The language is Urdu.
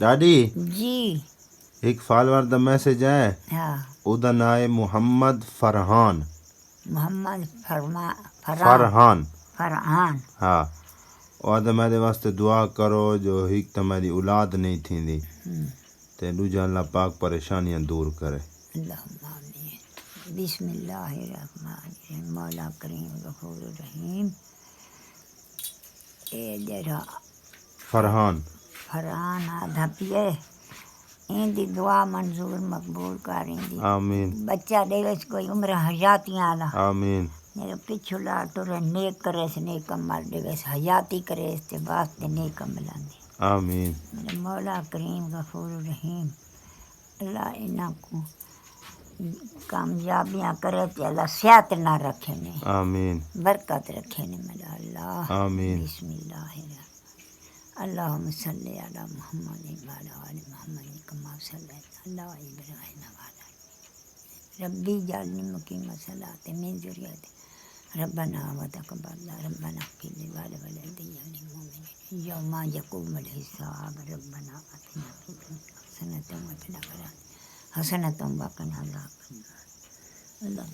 ڈاڈی جی ایک فالوور دا میسج ہے ہاں او دا نام ہے محمد فرحان محمد فرحان فرحان ہاں اور دا میرے واسطے دعا کرو جو ایک تو میری اولاد نہیں تھیندی تے دوجا اللہ پاک پریشانیاں دور کرے اللہم آمین بسم اللہ الرحمن الرحیم مولا کریم غفور الرحیم اے جڑا فرحان آدھا پیے این دی دعا منظور مقبول کریں دی آمین بچہ دے وچ کوئی عمر حیاتیاں والا آمین میرے پچھو لا ٹرے نیک کرے اس نیک عمل دے وچ حیاتی کرے اس تے واسطے نیک عملاں دی آمین میرے مولا کریم غفور الرحیم اللہ انہاں کو کامیابیاں کرے تے اللہ صحت نہ رکھے نے آمین برکت رکھے نے میرا اللہ آمین بسم اللہ الرحمن اللہم صلی علی محمد وعلی آل محمد کما صلیت علی ابراہیم وعلی ربی جعلنی مقیم الصلاۃ من ذریتی ربنا وتقبل ربنا اغفر لي ولوالدي وللمؤمنين يوم يقوم الحساب ربنا آتنا في الدنيا حسنة وفي الآخرة حسنة وقنا عذاب النار